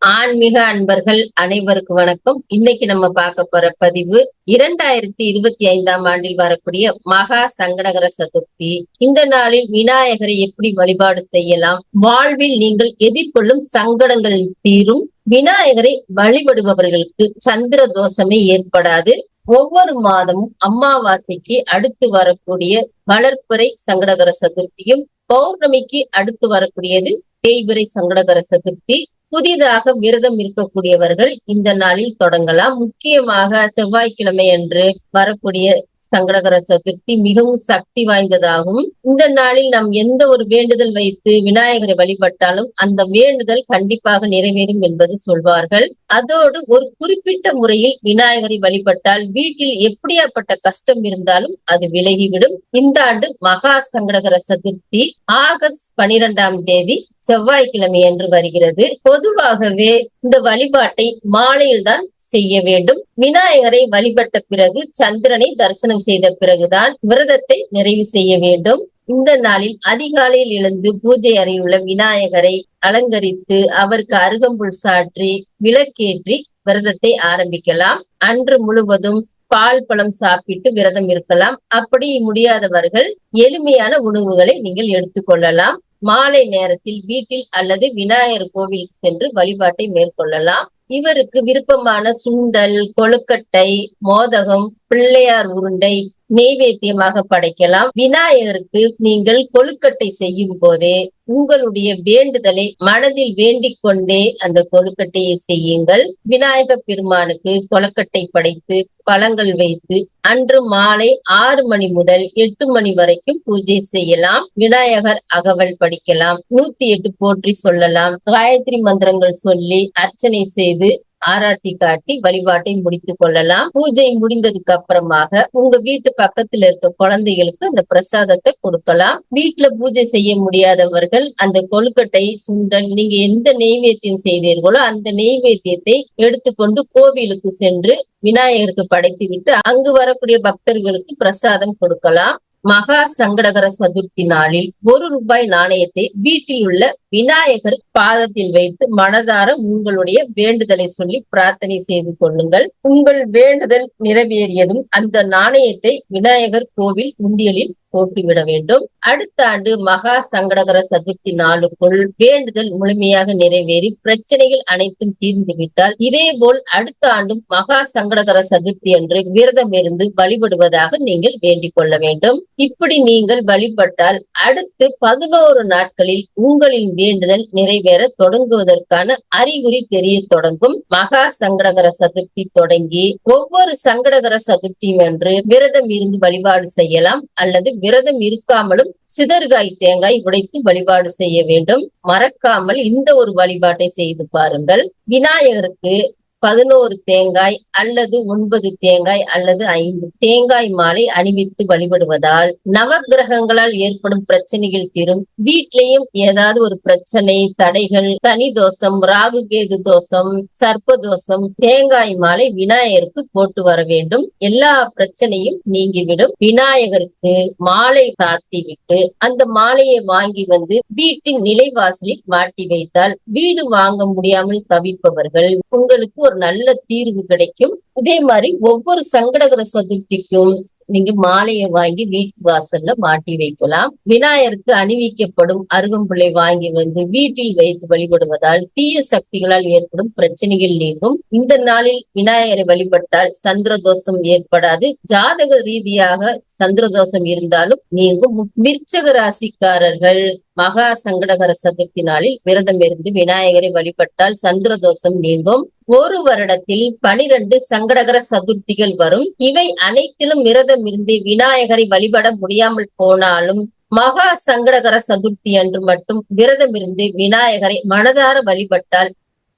ஆன்மீக அன்பர்கள் அனைவருக்கும் வணக்கம். இன்னைக்கு நம்ம பார்க்க போற பதிவு 2025ஆம் ஆண்டில் வரக்கூடிய மகா சங்கடகர சதுர்த்தி. இந்த நாளில் விநாயகரை எப்படி வழிபாடு செய்யலாம், வாழ்வில் நீங்கள் எதிர்கொள்ளும் சங்கடங்கள் தீரும், விநாயகரை வழிபடுபவர்களுக்கு சந்திர தோஷமே ஏற்படாது. ஒவ்வொரு மாதமும் அமாவாசைக்கு அடுத்து வரக்கூடிய வளர்ப்பிறை சங்கடகர சதுர்த்தியும், பௌர்ணமிக்கு அடுத்து வரக்கூடியது தேய்பிறை சங்கடகர சதுர்த்தி. புதிதாக விரதம் இருக்கக்கூடியவர்கள் இந்த நாளில் தொடங்கலாம். முக்கியமாக செவ்வாய்க்கிழமை அன்று வரக்கூடிய சங்கடகர சதுர்த்தி மிகவும் சக்தி வாய்ந்ததாகும். இந்த நாளில் நாம் எந்த ஒரு வேண்டுதல் வைத்து விநாயகரை வழிபட்டாலும் அந்த வேண்டுதல் கண்டிப்பாக நிறைவேறும் என்பது சொல்வார்கள். அதோடு ஒரு குறிப்பிட்ட முறையில் விநாயகரை வழிபட்டால் வீட்டில் எப்படியாப்பட்ட கஷ்டம் இருந்தாலும் அது விலகிவிடும். இந்த ஆண்டு மகா சங்கடகர சதுர்த்தி ஆகஸ்ட் 12ஆம் தேதி செவ்வாய்க்கிழமை என்று வருகிறது. பொதுவாகவே இந்த வழிபாட்டை மாலையில்தான் செய்ய வேண்டும். விநாயகரை வழிபட்ட பிறகு சந்திரனை தரிசனம் செய்த பிறகுதான் விரதத்தை நிறைவு செய்ய வேண்டும். இந்த நாளில் அதிகாலையில் எழுந்து பூஜை அறையுள்ள விநாயகரை அலங்கரித்து அவருக்கு அருகம்புல் சாற்றி விளக்கேற்றி விரதத்தை ஆரம்பிக்கலாம். அன்று முழுவதும் பால் பழம் சாப்பிட்டு விரதம் இருக்கலாம். அப்படி முடியாதவர்கள் எளிமையான உணவுகளை நீங்கள் எடுத்துக்கொள்ளலாம். மாலை நேரத்தில் வீட்டில் அல்லது விநாயகர் கோவில் சென்று வழிபாட்டை மேற்கொள்ளலாம். இவருக்கு விருப்பமான சுண்டல், கொழுக்கட்டை, மோதகம், பிள்ளையார் உருண்டை நெய்வேத்தியமாக படைக்கலாம். விநாயகருக்கு நீங்கள் கொழுக்கட்டை செய்யும் போதே உங்களுடைய வேண்டுதலை மனதில் வேண்டிக் கொண்டே அந்த கொழுக்கட்டையை செய்யுங்கள். விநாயக பெருமானுக்கு கொழுக்கட்டை படைத்து பழங்கள் வைத்து அன்று மாலை 6 மணி முதல் 8 மணி வரைக்கும் பூஜை செய்யலாம். விநாயகர் அகவல் படிக்கலாம், 108 போற்றி சொல்லலாம், காயத்ரி மந்திரங்கள் சொல்லி அர்ச்சனை செய்து ஆராத்தி காட்டி வழிபாட்டை முடித்துக் கொள்ளலாம். பூஜை முடிந்ததுக்கு அப்புறமாக உங்க வீட்டு பக்கத்துல இருக்க குழந்தைகளுக்கு அந்த பிரசாதத்தை கொடுக்கலாம். வீட்டுல பூஜை செய்ய முடியாதவர்கள் அந்த கொழுக்கட்டை, சுண்டல், நீங்க எந்த நெய்வேத்தியம் செய்தீர்களோ அந்த நெய்வேத்தியத்தை எடுத்துக்கொண்டு கோவிலுக்கு சென்று விநாயகருக்கு படைத்து விட்டு அங்கு வரக்கூடிய பக்தர்களுக்கு பிரசாதம் கொடுக்கலாம். மகா சங்கடகர சதுர்த்தி நாளில் 1 ரூபாய் நாணயத்தை வீட்டில் உள்ள விநாயகர் பாதத்தில் வைத்து மனதார உங்களுடைய வேண்டுதலை சொல்லி பிரார்த்தனை செய்து கொள்ளுங்கள். உங்கள் வேண்டுதல் நிறைவேறியதும் அந்த நாணயத்தை விநாயகர் கோவில் உண்டியலில் போட்டுவிட வேண்டும். அடுத்த ஆண்டு மகா சங்கடகர சதுர்த்தி நாளுக்குள் வேண்டுதல் முழுமையாக நிறைவேறி பிரச்சனைகள் அனைத்தும் தீர்ந்து விட்டால் இதே போல் அடுத்த ஆண்டும் மகா சங்கடகர சதுர்த்தி அன்று விரதம் இருந்து வழிபடுவதாக நீங்கள் வேண்டிக் கொள்ள வேண்டும். இப்படி நீங்கள் வழிபட்டால் அடுத்து 11 நாட்களில் உங்களின் வேண்டுதல் நிறைவேற தொடங்குவதற்கான அறிகுறி தெரிய தொடங்கும். மகா சங்கடகர சதுர்த்தி தொடங்கி ஒவ்வொரு சங்கடகர சதுர்த்தியும் அன்று விரதம் இருந்து வழிபாடு செய்யலாம். அல்லது விரதம் இருக்காமலும் சிதறுகாய் தேங்காய் உடைத்து வழிபாடு செய்ய வேண்டும். மறக்காமல் இந்த ஒரு வழிபாட்டை செய்து பாருங்கள். விநாயகருக்கு 11 தேங்காய் அல்லது 9 தேங்காய் அல்லது 5 தேங்காய் மாலை அணிவித்து வழிபடுவதால் நவகிரகங்களால் ஏற்படும் பிரச்சனைகள் தீரும். வீட்லயும் ஏதாவது ஒரு பிரச்சனை, தடைகள், சனி தோஷம், ராகு கேது தோஷம், சர்ப்ப தோஷம், தேங்காய் மாலை விநாயகருக்கு போட்டு வர வேண்டும். எல்லா பிரச்சனையும் நீங்கிவிடும். விநாயகருக்கு மாலை சாத்தி விட்டு அந்த மாலையை வாங்கி வந்து வீட்டின் நிலைவாசலில் மாட்டி வைத்தால் வீடு வாங்க முடியாமல் தவிப்பவர்கள் உங்களுக்கு ஒரு நல்ல தீர்வு கிடைக்கும். இதே மாதிரி ஒவ்வொரு சங்கடகர சதுர்த்திக்கும் நீங்க மாலையை வாங்கி வீட்டு வாசல்ல மாட்டி வைக்கலாம். விநாயகருக்கு அணிவிக்கப்படும் அருகம்புல்லை வாங்கி வந்து வீட்டில் வைத்து வழிபடுவதால் தீய சக்திகளால் ஏற்படும் பிரச்சனைகள் நீங்கும். இந்த நாளில் விநாயகரை வழிபட்டால் சந்திரதோஷம் ஏற்படாது. ஜாதக ரீதியாக சந்திரதோஷம் இருந்தாலும் நீங்கும். விருச்சக ராசிக்காரர்கள் மகா சங்கடகர சதுர்த்தி நாளில் விரதம் இருந்து விநாயகரை வழிபட்டால் சந்திரதோஷம் நீங்கும். ஒரு வருடத்தில் 12 சங்கடகர சதுர்த்திகள் வரும். இவை அனைத்திலும் விரதம் இருந்து விநாயகரை வழிபட முடியாமல் போனாலும் மகா சங்கடகர சதுர்த்தி அன்று மட்டும் விரதம் இருந்து விநாயகரை மனதார வழிபட்டால்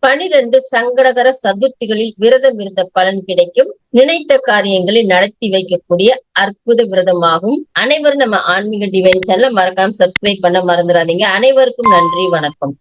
12 சங்கடகர சதுர்த்திகளில் விரதம் இருந்த பலன் கிடைக்கும். நினைத்த காரியங்களை நடத்தி வைக்கக்கூடிய அற்புத விரதமாகும். அனைவரும் நம்ம ஆன்மீக டிவைன் சேனலை மறக்காம சப்ஸ்கிரைப் பண்ண மறந்துடாதீங்க. அனைவருக்கும் நன்றி, வணக்கம்.